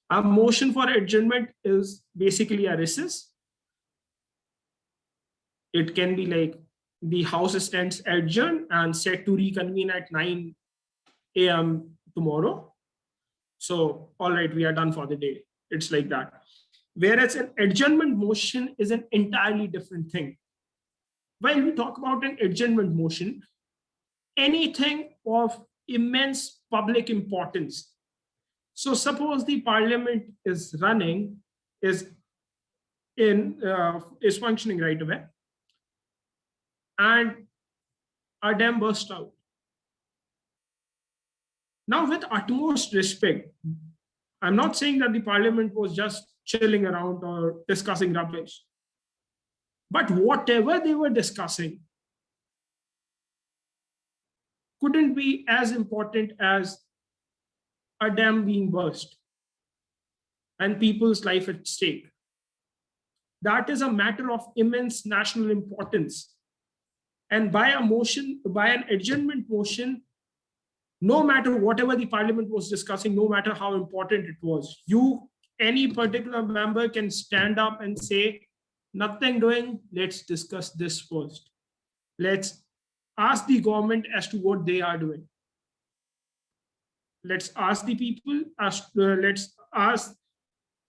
A motion for adjournment is basically a recess. It can be like the House stands adjourned and set to reconvene at 9 a.m. tomorrow. So, all right, we are done for the day. It's like that. Whereas an adjournment motion is an entirely different thing. When we talk about an adjournment motion, anything of immense public importance. So suppose the parliament is running, is functioning right away, and a dam burst out. Now, with utmost respect, I'm not saying that the parliament was just chilling around or discussing rubbish. But whatever they were discussing couldn't be as important as a dam being burst and people's life at stake. That is a matter of immense national importance. And by a motion, by an adjournment motion, no matter whatever the parliament was discussing, no matter how important it was, any particular member can stand up and say, nothing doing, let's discuss this first. Let's ask the government as to what they are doing. Let's ask the people, let's ask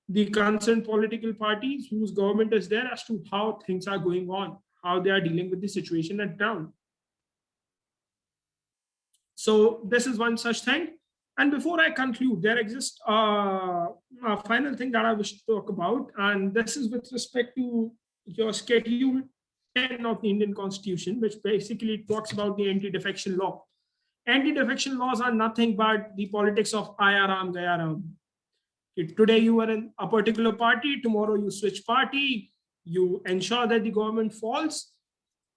the concerned political parties whose government is there as to how things are going on, how they are dealing with the situation at ground. So this is one such thing. And before I conclude, there exists a final thing that I wish to talk about, and this is with respect to your Schedule 10 of the Indian Constitution, which basically talks about the anti-defection law. Anti-defection laws are nothing but the politics of Aya Ram, Gaya Ram. Today you are in a particular party, tomorrow you switch party, you ensure that the government falls.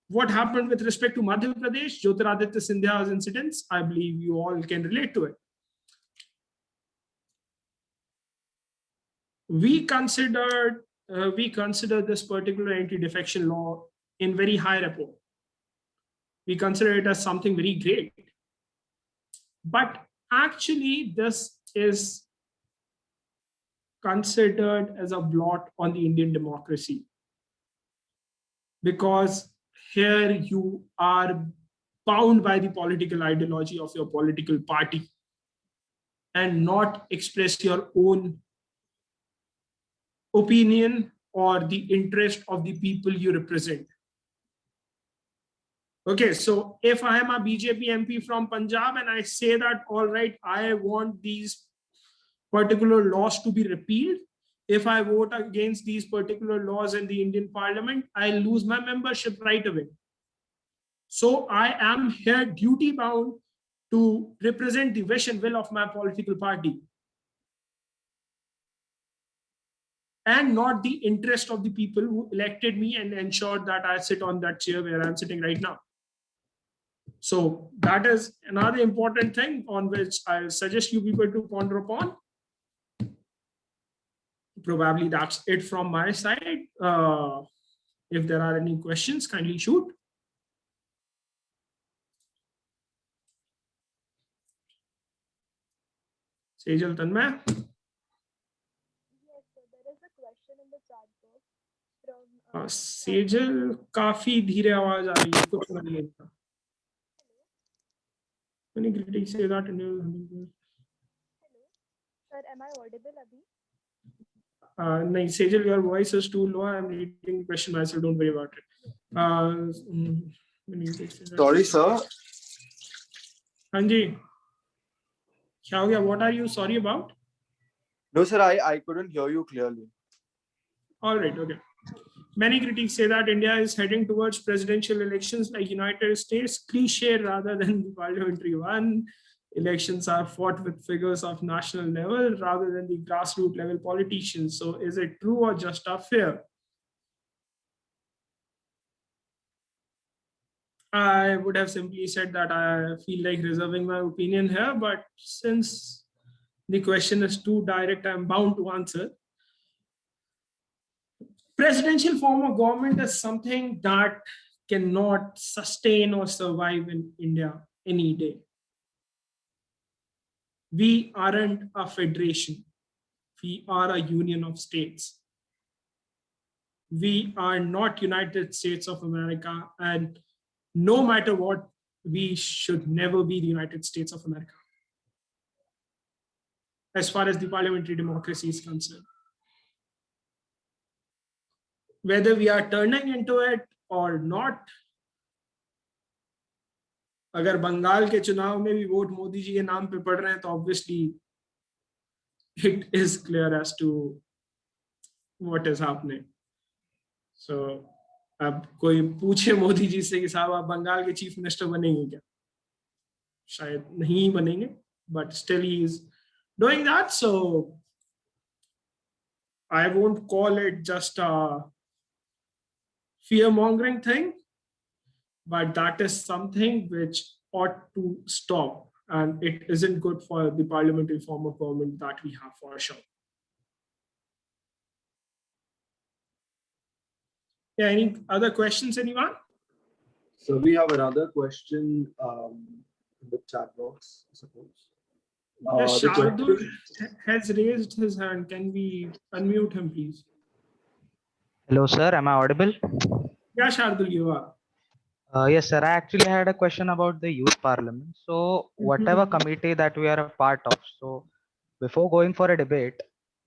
What happened with respect to Madhya Pradesh, Jyotiraditya Scindia's incidents, I believe you all can relate to it. We consider this particular anti-defection law in very high rapport. We consider it as something very great. But actually, this is considered as a blot on the Indian democracy. Because here you are bound by the political ideology of your political party and not express your own opinion or the interest of the people you represent. Okay, so if I am a BJP MP from Punjab and I say that, all right, I want these particular laws to be repealed, if I vote against these particular laws in the Indian Parliament, I lose my membership right away. So I am here duty bound to represent the wish and will of my political party and not the interest of the people who elected me and ensured that I sit on that chair where I'm sitting right now. So that is another important thing on which I suggest you people to ponder upon. Probably that's it from my side. If there are any questions, kindly shoot. Sejal Tanmay. Yes, sir. There is a question in the chat box from Sejal, काफी धीरे आवाज आ रही है, कुछ समझ नहीं आता. Many critics say that. Hello, sir. Am I audible, Abhi? No, Sejal, your voice is too low. I'm reading the question myself. Don't worry about it. Sorry, sir. Hanji. What are you sorry about? No, sir, I couldn't hear you clearly. All right, okay. Many critics say that India is heading towards presidential elections like United States, cliche rather than the parliamentary one. Elections are fought with figures of national level rather than the grassroots level politicians. So is it true or just a fear? I would have simply said that I feel like reserving my opinion here, but since the question is too direct, I'm bound to answer. Presidential form of government is something that cannot sustain or survive in India any day. We aren't a federation. We are a union of states. We are not United States of America, and no matter what, we should never be the United States of America as far as the parliamentary democracy is concerned. Whether we are turning into it or not, अगर बंगाल के चुनाव में भी vote Modi ji के नाम पे पड़ रहे हैं तो obviously it is clear as to what is happening. So अब कोई पूछे मोदी जी से कि साहब आप बंगाल के चीफ मिनिस्टर बनेंगे क्या, शायद नहीं बनेंगे, but still he is doing that. So I won't call it just a fear mongering thing, but that is something which ought to stop, and it isn't good for the parliamentary form of government that we have for sure. Yeah, any other questions, anyone? So we have another question in the chat box, I suppose. Yes, The Shardul question- has raised his hand. Can we unmute him, please? Hello, sir. Am I audible? Yeah, Shardul, you are. Yes, sir. I actually had a question about the youth parliament. So, whatever committee that we are a part of, so before going for a debate,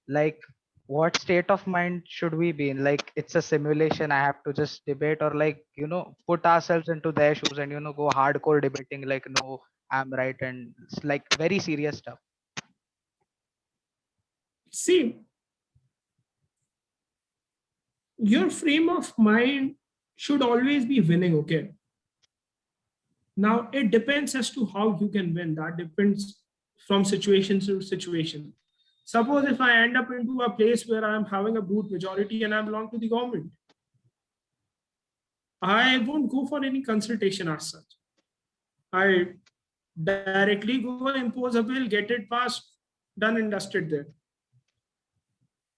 like what state of mind should we be in? Like it's a simulation, I have to just debate, or like, put ourselves into their shoes and, go hardcore debating, like, no, I'm right. And it's like very serious stuff. See, your frame of mind should always be winning, okay? Now, it depends as to how you can win. That depends from situation to situation. Suppose if I end up into a place where I'm having a brute majority and I belong to the government, I won't go for any consultation as such. I directly go impose a bill, get it passed, done and dusted there.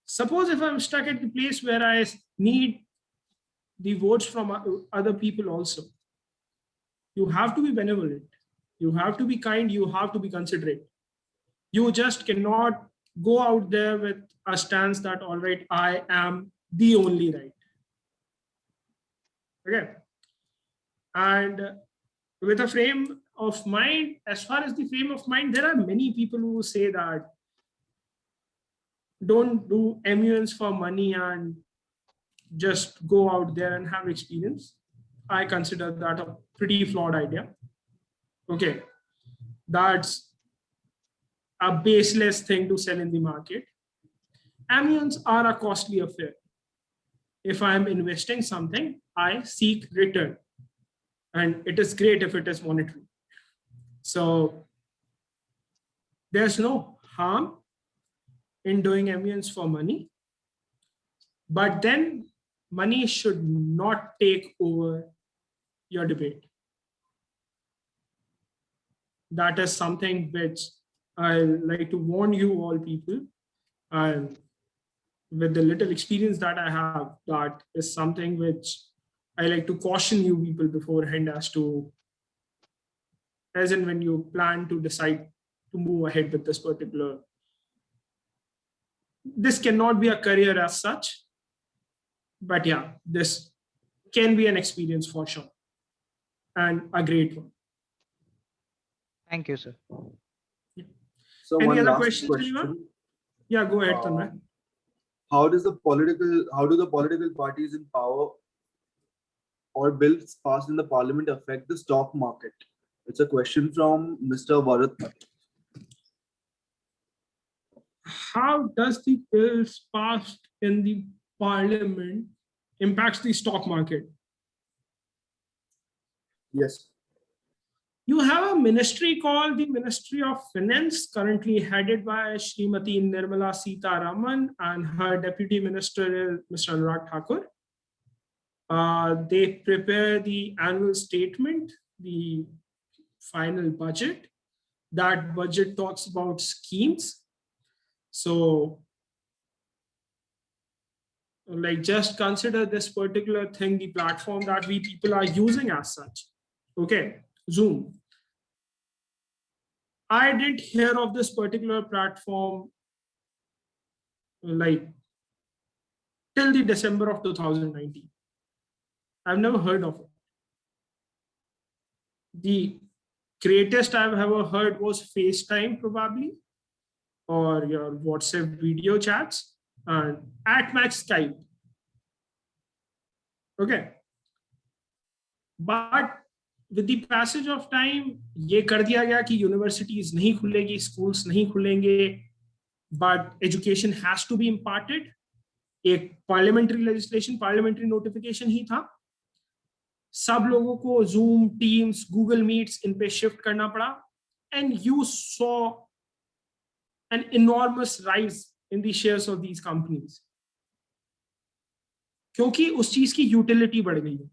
Suppose if I'm stuck at the place where I need the votes from other people also, you have to be benevolent, you have to be kind, you have to be considerate. You just cannot go out there with a stance that, all right, I am the only right. Okay. And with a frame of mind, as far as the frame of mind, there are many people who say that don't do MUNs for money and just go out there and have experience. I consider that a pretty flawed idea. Okay. That's a baseless thing to sell in the market. MUNs are a costly affair. If I'm investing something, I seek return. And it is great if it is monetary. So there's no harm in doing MUNs for money. But then money should not take over your debate. That is something which I like to warn you all people. And with the little experience that I have, that is something which I like to caution you people beforehand as in when you plan to decide to move ahead with this particular. This cannot be a career as such, but yeah, this can be an experience for sure, and a great one. Thank you, sir. So Any one other last questions, question. anyone? Yeah, go ahead, Tanmay. How do the political parties in power or bills passed in the parliament affect the stock market? It's a question from Mr. Bharat. How does the bills passed in the parliament impacts the stock market? Yes. You have a ministry called the Ministry of Finance, currently headed by Srimati Nirmala Sitharaman, and her deputy minister is Mr. Anurag Thakur. They prepare the annual statement, the final budget. That budget talks about schemes. So, like, just consider this particular thing, the platform that we people are using as such. Okay, Zoom. I didn't hear of this particular platform like till the December of 2019. I've never heard of it. The greatest I've ever heard was FaceTime, probably, or your WhatsApp video chats, and at max Skype. Okay. But with the passage of time, ये कर दिया गया कि universities नहीं खुलेगी, schools नहीं खुलेंगे, but education has to be imparted. एक parliamentary legislation, parliamentary notification ही था. सब लोगों को Zoom, Teams, Google Meets इन पे shift करना पड़ा, and you saw an enormous rise in the shares of these companies. क्योंकि उस चीज की यूटिलिटी बढ़ गई है.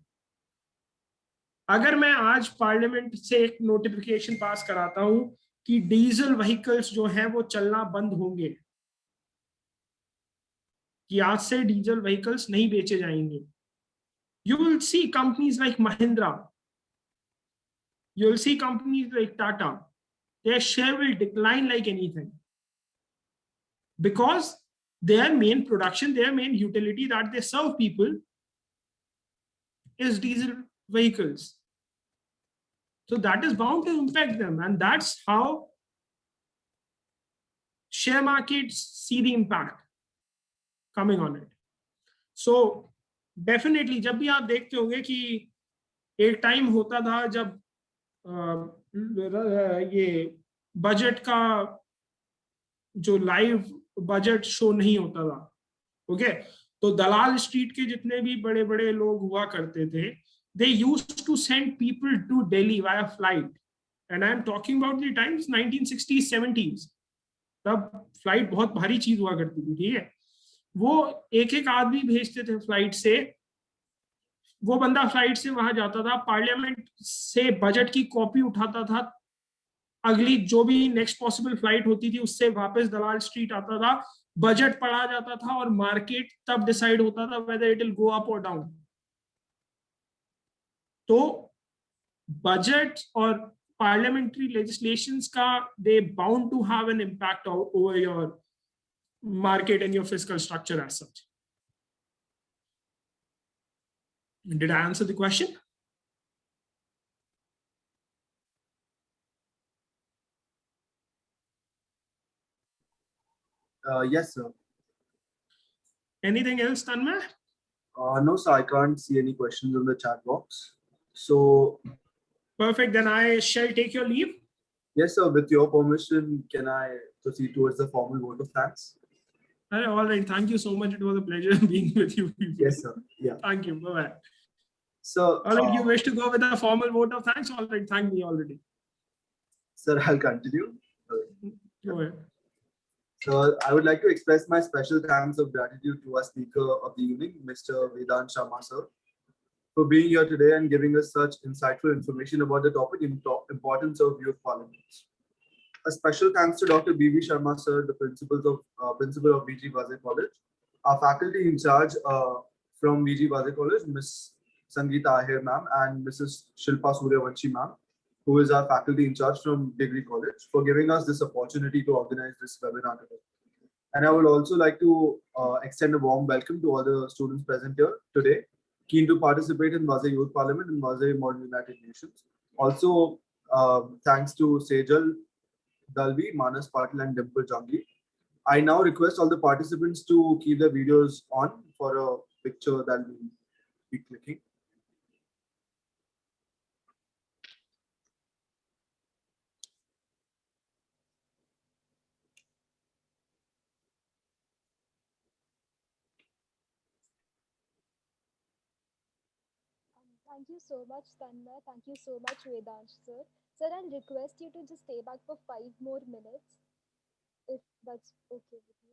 अगर मैं आज पार्लियामेंट से एक नोटिफिकेशन पास कराता हूं कि डीजल व्हीकल्स जो हैं वो चलना बंद होंगे, कि आज से डीजल व्हीकल्स नहीं बेचे जाएंगे, you will see companies like Mahindra, you will see companies like Tata, their share will decline like anything, because their main production, their main utility that they serve people is diesel vehicles. So that is bound to impact them, and that's how share markets see the impact coming on it. So definitely, जब भी आप देखते होंगे कि एक time होता था जब ये बजट का जो लाइव बजट शो नहीं होता था, ओके, तो दलाल स्ट्रीट के जितने भी बड़े बड़े लोग हुआ करते थे, they used to send people to Delhi via flight, and I'm talking about the times 1960s 70s. तब फ्लाइट बहुत भारी चीज हुआ करती थी, ठीक है. वो एक एक आदमी भेजते थे फ्लाइट से, वो बंदा फ्लाइट से वहां जाता था, पार्लियामेंट से बजट की कॉपी उठाता था, अगली जो भी नेक्स्ट पॉसिबल फ्लाइट होती थी उससे वापस दलाल स्ट्रीट आता था, बजट पढ़ा जाता था, और मार्केट तब डिसाइड होता था whether it will go up और डाउन. तो बजट और पार्लियामेंट्री लेजिस्लेशंस का they bound to have an impact over your market and your fiscal structure as such. Did I answer the question? Yes, sir. Anything else, Tanmay? No, sir, I can't see any questions in the chat box. So, Perfect. Then I shall take your leave. yes, sir, with your permission, can I proceed towards the formal vote of thanks? All right. Thank you so much. It was a pleasure being with you. Yes, sir. Yeah. Thank you. Bye-bye. So, All right. You wish to go with a formal vote of thanks? All right. Thank me already. sir, I'll continue. Go ahead. So, I would like to express my special thanks of gratitude to our speaker of the evening, Mr. Vedansh Sharma, sir, for being here today and giving us such insightful information about the topic importance of youth parliaments. A special thanks to Dr. B.V. Sharma, sir, the principal of VG Vaze College, our faculty in charge from VG Vaze College, Ms. Sangeeta Ahir ma'am, and Mrs. Shilpa Suryavanshi ma'am, who is our faculty in charge from Degree College, for giving us this opportunity to organize this webinar today. And I would also like to extend a warm welcome to all the students present here today, keen to participate in Vaze Youth Parliament and Vaze Model United Nations. Also, thanks to Sejal Dalvi, Manas Patil, and Dimple Jangi. I now request all the participants to keep their videos on for a picture that we'll be clicking. Thank you so much, Tanmay. Thank you so much, Vedansh, sir. Sir, I'll request you to just stay back for 5 more minutes, if that's okay with you.